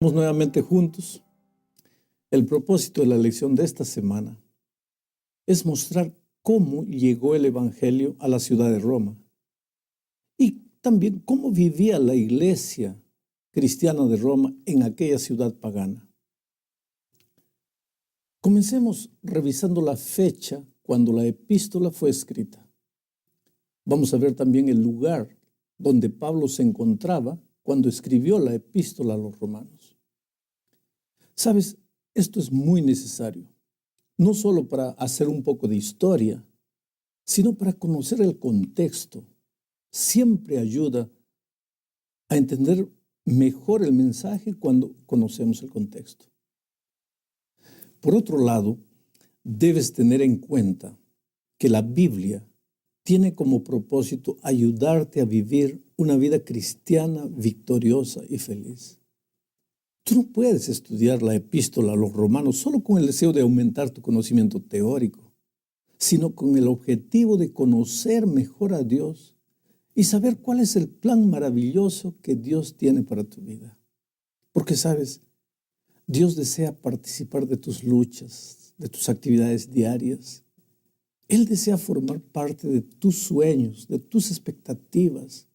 Estamos nuevamente juntos. El propósito de la lección de esta semana es mostrar cómo llegó el Evangelio a la ciudad de Roma y también cómo vivía la iglesia cristiana de Roma en aquella ciudad pagana. Comencemos revisando la fecha cuando la epístola fue escrita. Vamos a ver también el lugar donde Pablo se encontraba cuando escribió la epístola a los romanos. ¿Sabes? Esto es muy necesario, no solo para hacer un poco de historia, sino para conocer el contexto. Siempre ayuda a entender mejor el mensaje cuando conocemos el contexto. Por otro lado, debes tener en cuenta que la Biblia tiene como propósito ayudarte a vivir una vida cristiana victoriosa y feliz. Tú no puedes estudiar la epístola a los romanos solo con el deseo de aumentar tu conocimiento teórico, sino con el objetivo de conocer mejor a Dios y saber cuál es el plan maravilloso que Dios tiene para tu vida. Porque, ¿sabes? Dios desea participar de tus luchas, de tus actividades diarias. Él desea formar parte de tus sueños, de tus expectativas.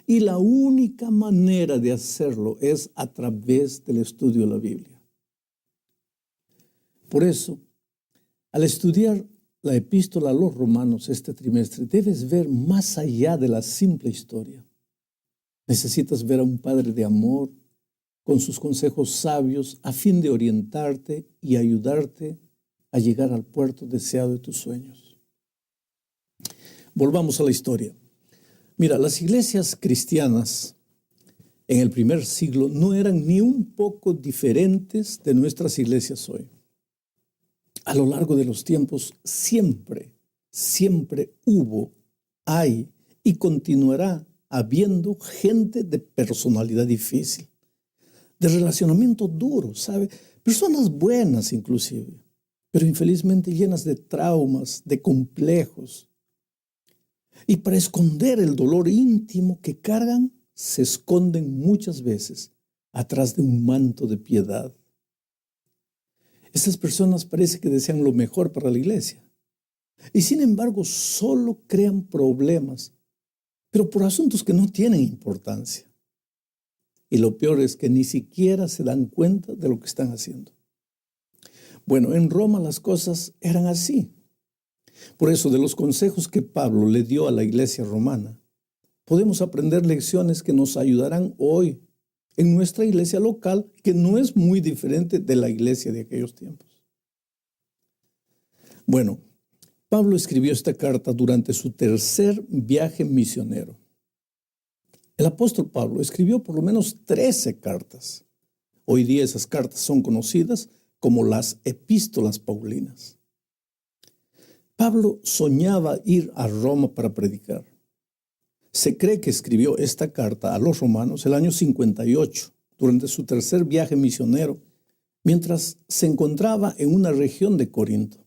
Y la única manera de hacerlo es a través del estudio de la Biblia. Por eso, al estudiar la epístola a los romanos este trimestre, debes ver más allá de la simple historia. Necesitas ver a un Padre de amor con sus consejos sabios a fin de orientarte y ayudarte a llegar al puerto deseado de tus sueños. Volvamos a la historia. Mira, las iglesias cristianas en el primer siglo no eran ni un poco diferentes de nuestras iglesias hoy. A lo largo de los tiempos siempre hubo, hay y continuará habiendo gente de personalidad difícil, de relacionamiento duro, ¿sabe? Personas buenas inclusive, pero infelizmente llenas de traumas, de complejos. Y para esconder el dolor íntimo que cargan, se esconden muchas veces atrás de un manto de piedad. Estas personas parece que desean lo mejor para la iglesia. Y sin embargo, solo crean problemas, pero por asuntos que no tienen importancia. Y lo peor es que ni siquiera se dan cuenta de lo que están haciendo. Bueno, en Roma las cosas eran así. Por eso, de los consejos que Pablo le dio a la iglesia romana, podemos aprender lecciones que nos ayudarán hoy en nuestra iglesia local, que no es muy diferente de la iglesia de aquellos tiempos. Bueno, Pablo escribió esta carta durante su tercer viaje misionero. El apóstol Pablo escribió por lo menos 13 cartas. Hoy día esas cartas son conocidas como las epístolas paulinas. Pablo soñaba ir a Roma para predicar. Se cree que escribió esta carta a los romanos el año 58, durante su tercer viaje misionero, mientras se encontraba en una región de Corinto.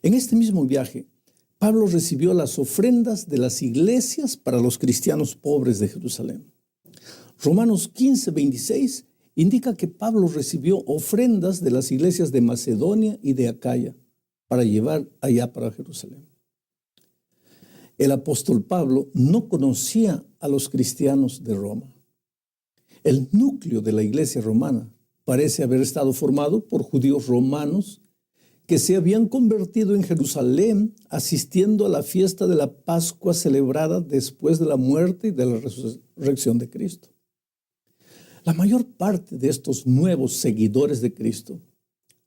En este mismo viaje, Pablo recibió las ofrendas de las iglesias para los cristianos pobres de Jerusalén. Romanos 15:26 indica que Pablo recibió ofrendas de las iglesias de Macedonia y de Acaya para llevar allá para Jerusalén. El apóstol Pablo no conocía a los cristianos de Roma. El núcleo de la iglesia romana parece haber estado formado por judíos romanos que se habían convertido en Jerusalén asistiendo a la fiesta de la Pascua celebrada después de la muerte y de la resurrección de Cristo. La mayor parte de estos nuevos seguidores de Cristo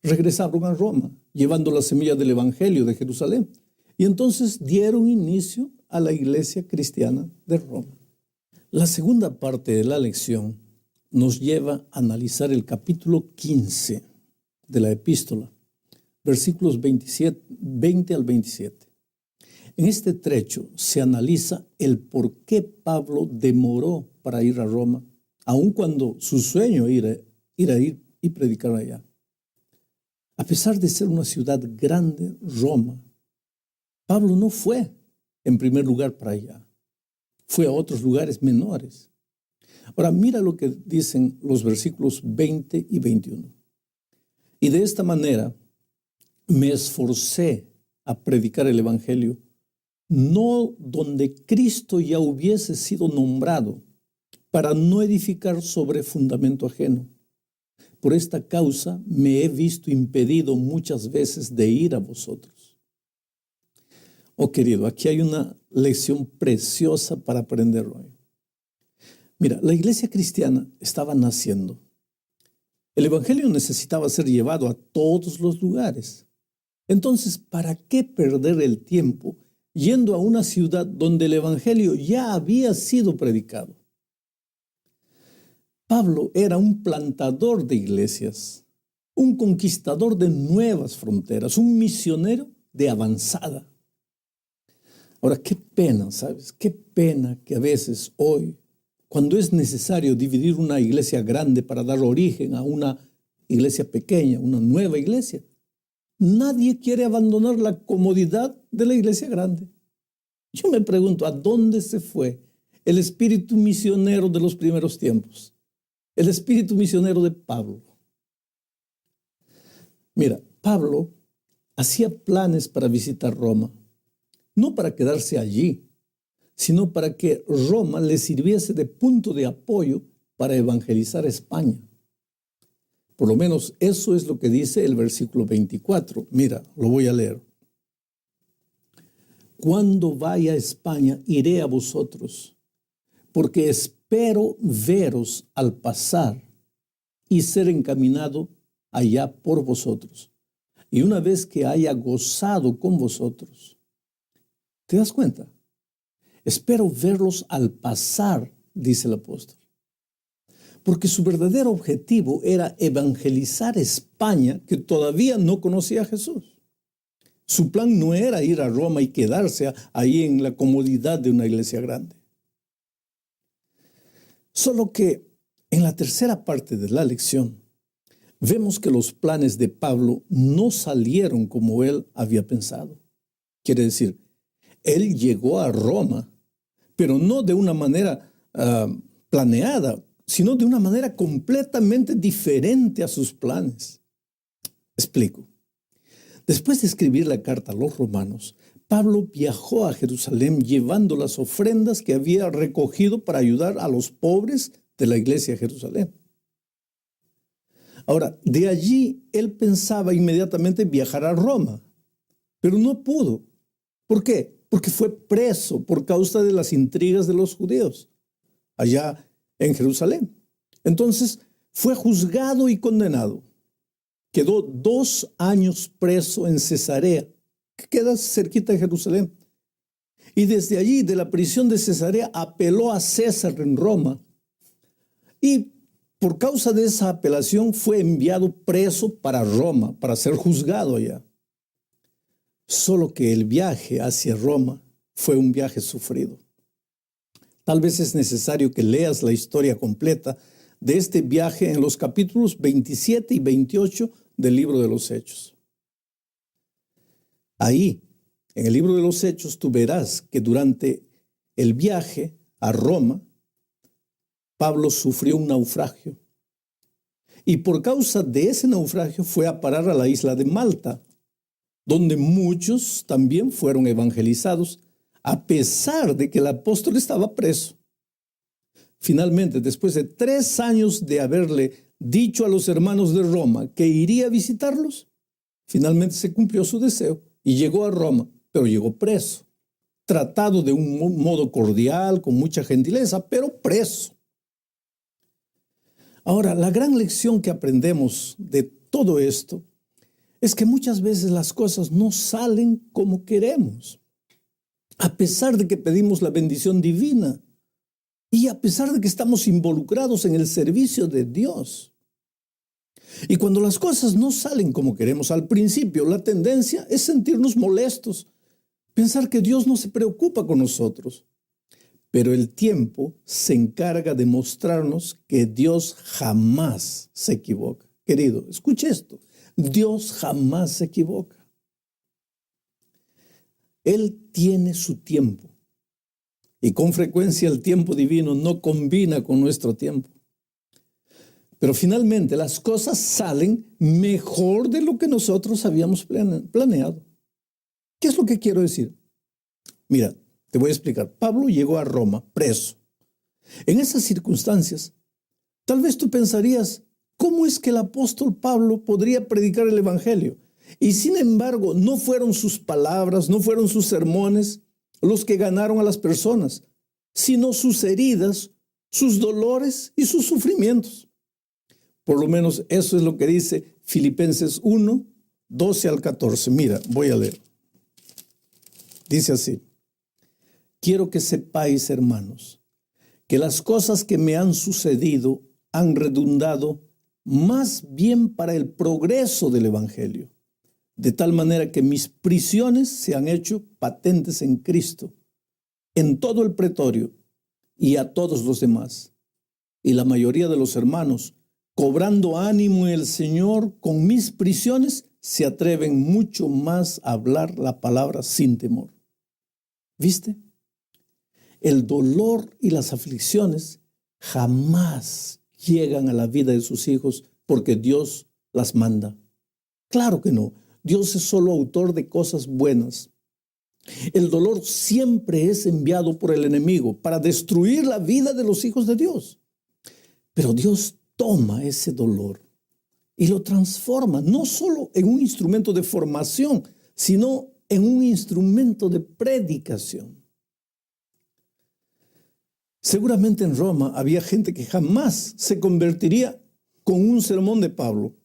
regresaron a Roma, llevando la semilla del Evangelio de Jerusalén, y entonces dieron inicio a la iglesia cristiana de Roma. La segunda parte de la lección nos lleva a analizar el capítulo 15 de la epístola, versículos 20 al 27. En este trecho se analiza el por qué Pablo demoró para ir a Roma, aun cuando su sueño era ir y predicar allá. A pesar de ser una ciudad grande, Roma, Pablo no fue en primer lugar para allá. Fue a otros lugares menores. Ahora, mira lo que dicen los versículos 20 y 21. Y de esta manera me esforcé a predicar el Evangelio, no donde Cristo ya hubiese sido nombrado, para no edificar sobre fundamento ajeno. Por esta causa me he visto impedido muchas veces de ir a vosotros. Oh querido, aquí hay una lección preciosa para aprender hoy. Mira, la iglesia cristiana estaba naciendo. El Evangelio necesitaba ser llevado a todos los lugares. Entonces, ¿para qué perder el tiempo yendo a una ciudad donde el Evangelio ya había sido predicado? Pablo era un plantador de iglesias, un conquistador de nuevas fronteras, un misionero de avanzada. Ahora, qué pena, ¿sabes? Qué pena que a veces hoy, cuando es necesario dividir una iglesia grande para dar origen a una iglesia pequeña, una nueva iglesia, nadie quiere abandonar la comodidad de la iglesia grande. Yo me pregunto, ¿a dónde se fue el espíritu misionero de los primeros tiempos? El espíritu misionero de Pablo. Mira, Pablo hacía planes para visitar Roma, no para quedarse allí, sino para que Roma le sirviese de punto de apoyo para evangelizar España. Por lo menos eso es lo que dice el versículo 24. Mira, lo voy a leer. Cuando vaya a España, iré a vosotros, porque espero veros al pasar y ser encaminado allá por vosotros. Y una vez que haya gozado con vosotros, ¿te das cuenta? Espero verlos al pasar, dice el apóstol. Porque su verdadero objetivo era evangelizar España, que todavía no conocía a Jesús. Su plan no era ir a Roma y quedarse ahí en la comodidad de una iglesia grande. Solo que en la tercera parte de la lección, vemos que los planes de Pablo no salieron como él había pensado. Quiere decir, él llegó a Roma, pero no de una manera planeada, sino de una manera completamente diferente a sus planes. Explico. Después de escribir la carta a los romanos, Pablo viajó a Jerusalén llevando las ofrendas que había recogido para ayudar a los pobres de la iglesia de Jerusalén. Ahora, de allí él pensaba inmediatamente viajar a Roma, pero no pudo. ¿Por qué? Porque fue preso por causa de las intrigas de los judíos allá en Jerusalén. Entonces fue juzgado y condenado. Quedó 2 años preso en Cesarea, que queda cerquita de Jerusalén. Y desde allí, de la prisión de Cesarea, apeló a César en Roma. Y por causa de esa apelación fue enviado preso para Roma, para ser juzgado allá. Solo que el viaje hacia Roma fue un viaje sufrido. Tal vez es necesario que leas la historia completa de este viaje en los capítulos 27 y 28 del libro de los Hechos. Ahí, en el libro de los Hechos, tú verás que durante el viaje a Roma, Pablo sufrió un naufragio. Y por causa de ese naufragio fue a parar a la isla de Malta, donde muchos también fueron evangelizados, a pesar de que el apóstol estaba preso. Finalmente, después de 3 años de haberle dicho a los hermanos de Roma que iría a visitarlos, finalmente se cumplió su deseo y llegó a Roma, pero llegó preso, tratado de un modo cordial, con mucha gentileza, pero preso. Ahora, la gran lección que aprendemos de todo esto es que muchas veces las cosas no salen como queremos, a pesar de que pedimos la bendición divina y a pesar de que estamos involucrados en el servicio de Dios. Y cuando las cosas no salen como queremos, al principio la tendencia es sentirnos molestos, pensar que Dios no se preocupa con nosotros. Pero el tiempo se encarga de mostrarnos que Dios jamás se equivoca. Querido, escuche esto. Dios jamás se equivoca. Él tiene su tiempo. Y con frecuencia el tiempo divino no combina con nuestro tiempo. Pero finalmente las cosas salen mejor de lo que nosotros habíamos planeado. ¿Qué es lo que quiero decir? Mira, te voy a explicar. Pablo llegó a Roma preso. En esas circunstancias, tal vez tú pensarías, ¿cómo es que el apóstol Pablo podría predicar el evangelio? Y sin embargo, no fueron sus palabras, no fueron sus sermones los que ganaron a las personas, sino sus heridas, sus dolores y sus sufrimientos. Por lo menos eso es lo que dice Filipenses 1, 12 al 14. Mira, voy a leer. Dice así: quiero que sepáis, hermanos, que las cosas que me han sucedido han redundado más bien para el progreso del evangelio, de tal manera que mis prisiones se han hecho patentes en Cristo, en todo el pretorio y a todos los demás. Y la mayoría de los hermanos, cobrando ánimo en el Señor con mis prisiones, se atreven mucho más a hablar la palabra sin temor. ¿Viste? El dolor y las aflicciones jamás llegan a la vida de sus hijos porque Dios las manda. Claro que no. Dios es solo autor de cosas buenas. El dolor siempre es enviado por el enemigo para destruir la vida de los hijos de Dios. Pero Dios toma ese dolor y lo transforma no solo en un instrumento de formación, sino en un instrumento de predicación. Seguramente en Roma había gente que jamás se convertiría con un sermón de Pablo,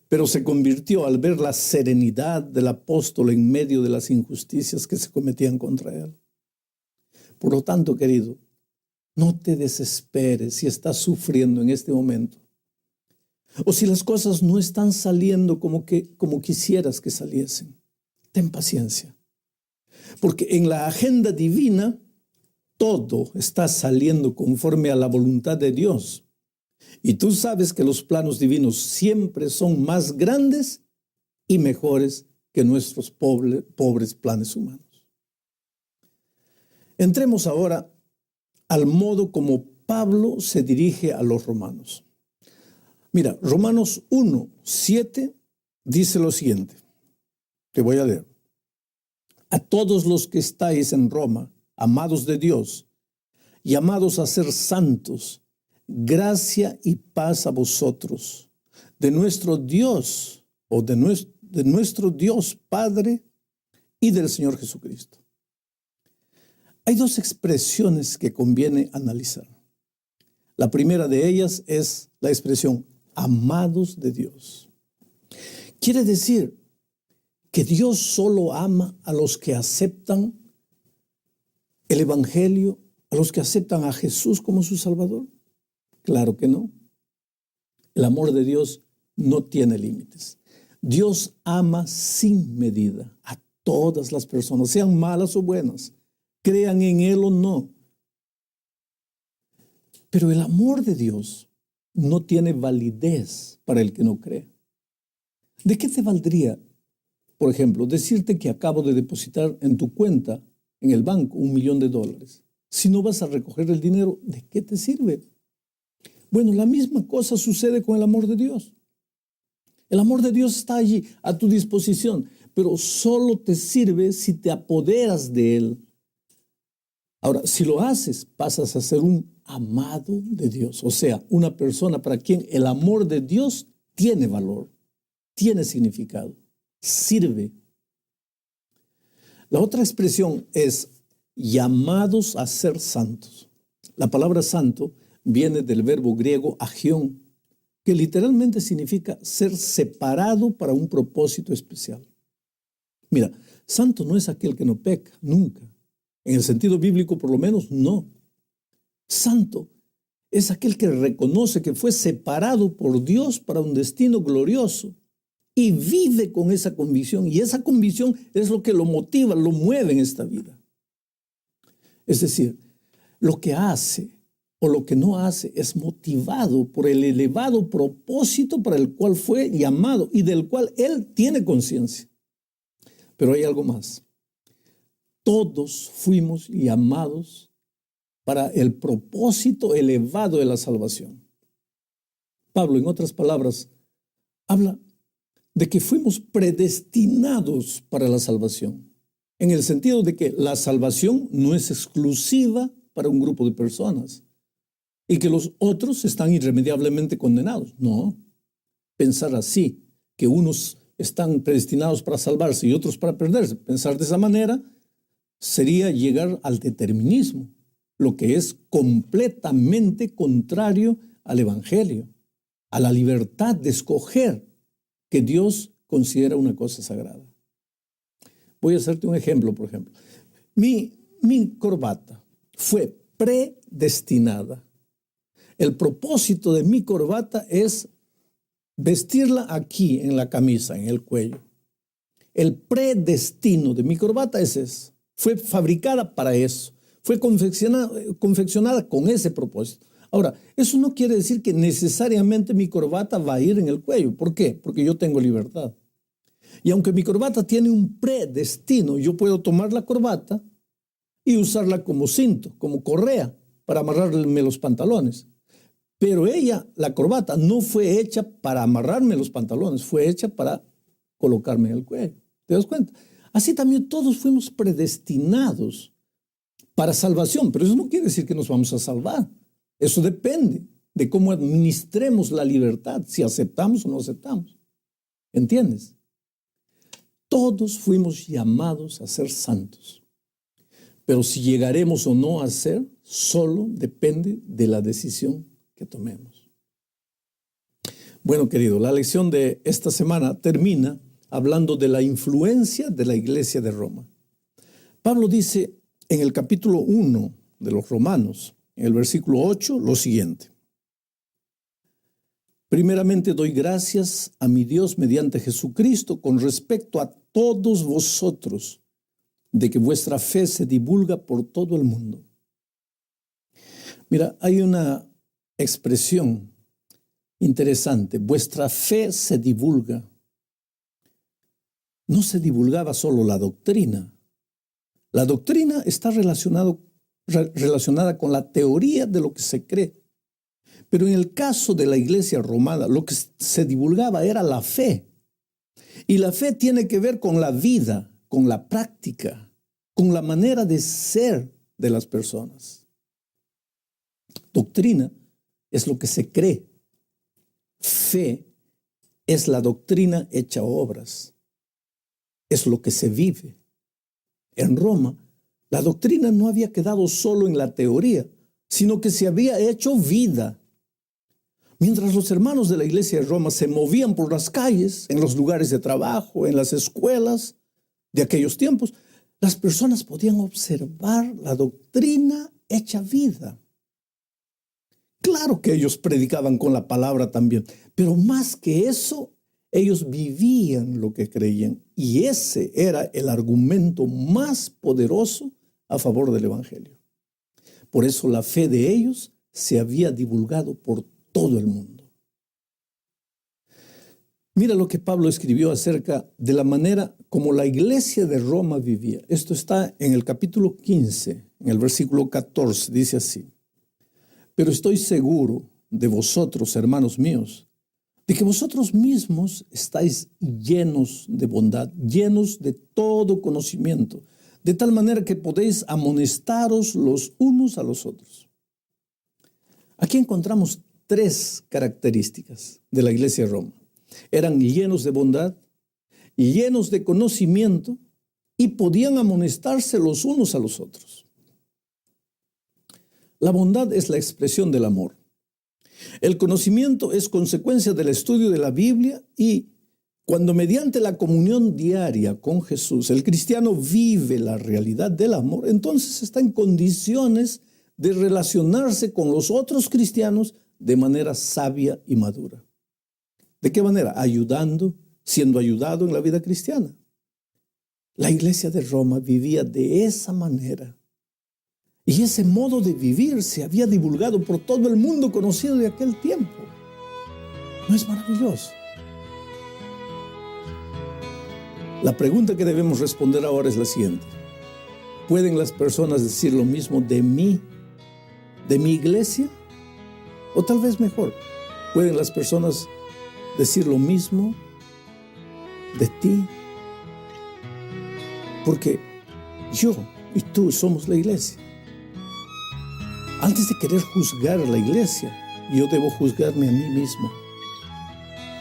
pero se convirtió al ver la serenidad del apóstol en medio de las injusticias que se cometían contra él. Por lo tanto, querido, no te desesperes si estás sufriendo en este momento, o si las cosas no están saliendo como quisieras que saliesen. Ten paciencia, porque en la agenda divina todo está saliendo conforme a la voluntad de Dios. Y tú sabes que los planos divinos siempre son más grandes y mejores que nuestros pobres planes humanos. Entremos ahora al modo como Pablo se dirige a los romanos. Mira, Romanos 1, 7 dice lo siguiente. Te voy a leer. A todos los que estáis en Roma, amados de Dios, llamados a ser santos, gracia y paz a vosotros, de nuestro Dios o de nuestro Dios Padre y del Señor Jesucristo. Hay dos expresiones que conviene analizar. La primera de ellas es la expresión amados de Dios. Quiere decir que Dios solo ama a los que aceptan el Evangelio, a los que aceptan a Jesús como su Salvador. Claro que no. El amor de Dios no tiene límites. Dios ama sin medida a todas las personas, sean malas o buenas, crean en Él o no. Pero el amor de Dios no tiene validez para el que no cree. ¿De qué te valdría, por ejemplo, decirte que acabo de depositar en tu cuenta, en el banco, $1,000,000? Si no vas a recoger el dinero, ¿de qué te sirve? Bueno, la misma cosa sucede con el amor de Dios. El amor de Dios está allí a tu disposición, pero solo te sirve si te apoderas de Él. Ahora, si lo haces, pasas a ser un amado de Dios, o sea, una persona para quien el amor de Dios tiene valor, tiene significado, sirve. La otra expresión es llamados a ser santos. La palabra santo viene del verbo griego agión, que literalmente significa ser separado para un propósito especial. Mira, santo no es aquel que no peca, nunca. En el sentido bíblico, por lo menos, no. Santo es aquel que reconoce que fue separado por Dios para un destino glorioso y vive con esa convicción. Y esa convicción es lo que lo motiva, lo mueve en esta vida. Es decir, lo que hace o lo que no hace es motivado por el elevado propósito para el cual fue llamado y del cual él tiene conciencia. Pero hay algo más. Todos fuimos llamados para el propósito elevado de la salvación. Pablo, en otras palabras, habla de que fuimos predestinados para la salvación, en el sentido de que la salvación no es exclusiva para un grupo de personas y que los otros están irremediablemente condenados. No, pensar así, que unos están predestinados para salvarse y otros para perderse, pensar de esa manera sería llegar al determinismo, lo que es completamente contrario al Evangelio, a la libertad de escoger que Dios considera una cosa sagrada. Voy a hacerte un ejemplo, por ejemplo. Mi corbata fue predestinada. El propósito de mi corbata es vestirla aquí en la camisa, en el cuello. El predestino de mi corbata es eso. Fue fabricada para eso. Fue confeccionada con ese propósito. Ahora, eso no quiere decir que necesariamente mi corbata va a ir en el cuello. ¿Por qué? Porque yo tengo libertad. Y aunque mi corbata tiene un predestino, yo puedo tomar la corbata y usarla como cinto, como correa, para amarrarme los pantalones. Pero la corbata, no fue hecha para amarrarme los pantalones, fue hecha para colocarme en el cuello. ¿Te das cuenta? Así también todos fuimos predestinados para salvación, pero eso no quiere decir que nos vamos a salvar. Eso depende de cómo administremos la libertad, si aceptamos o no aceptamos. ¿Entiendes? Todos fuimos llamados a ser santos, pero si llegaremos o no a ser, solo depende de la decisión que tomemos. Bueno, querido, la lección de esta semana termina hablando de la influencia de la Iglesia de Roma. Pablo dice en el capítulo 1 de los Romanos, en el versículo 8, lo siguiente: primeramente doy gracias a mi Dios mediante Jesucristo con respecto a todos vosotros, de que vuestra fe se divulga por todo el mundo. Mira, hay una expresión interesante: vuestra fe se divulga. No se divulgaba solo la doctrina. La doctrina está relacionada con la teoría de lo que se cree. Pero en el caso de la iglesia romana, lo que se divulgaba era la fe. Y la fe tiene que ver con la vida, con la práctica, con la manera de ser de las personas. Doctrina es lo que se cree. Fe es la doctrina hecha obras. Es lo que se vive. En Roma, la doctrina no había quedado solo en la teoría, sino que se había hecho vida. Mientras los hermanos de la iglesia de Roma se movían por las calles, en los lugares de trabajo, en las escuelas de aquellos tiempos, las personas podían observar la doctrina hecha vida. Claro que ellos predicaban con la palabra también, pero más que eso, ellos vivían lo que creían, y ese era el argumento más poderoso a favor del Evangelio. Por eso la fe de ellos se había divulgado por todo el mundo. Mira lo que Pablo escribió acerca de la manera como la iglesia de Roma vivía. Esto está en el capítulo 15, en el versículo 14, dice así: pero estoy seguro de vosotros, hermanos míos, de que vosotros mismos estáis llenos de bondad, llenos de todo conocimiento, de tal manera que podéis amonestaros los unos a los otros. Aquí encontramos tres características de la iglesia de Roma. Eran llenos de bondad, llenos de conocimiento y podían amonestarse los unos a los otros. La bondad es la expresión del amor. El conocimiento es consecuencia del estudio de la Biblia, y cuando mediante la comunión diaria con Jesús el cristiano vive la realidad del amor, entonces está en condiciones de relacionarse con los otros cristianos de manera sabia y madura. ¿De qué manera? Ayudando, siendo ayudado en la vida cristiana. La iglesia de Roma vivía de esa manera. Y ese modo de vivir se había divulgado por todo el mundo conocido de aquel tiempo. ¿No es maravilloso? La pregunta que debemos responder ahora es la siguiente: ¿pueden las personas decir lo mismo de mí de mi iglesia? O tal vez mejor, ¿pueden las personas decir lo mismo de ti? Porque yo y tú somos la iglesia. Antes de querer juzgar a la iglesia, yo debo juzgarme a mí mismo.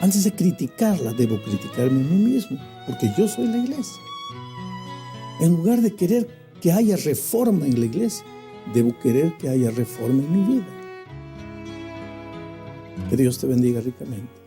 Antes de criticarla, debo criticarme a mí mismo, porque yo soy la iglesia. En lugar de querer que haya reforma en la iglesia, debo querer que haya reforma en mi vida. Que Dios te bendiga ricamente.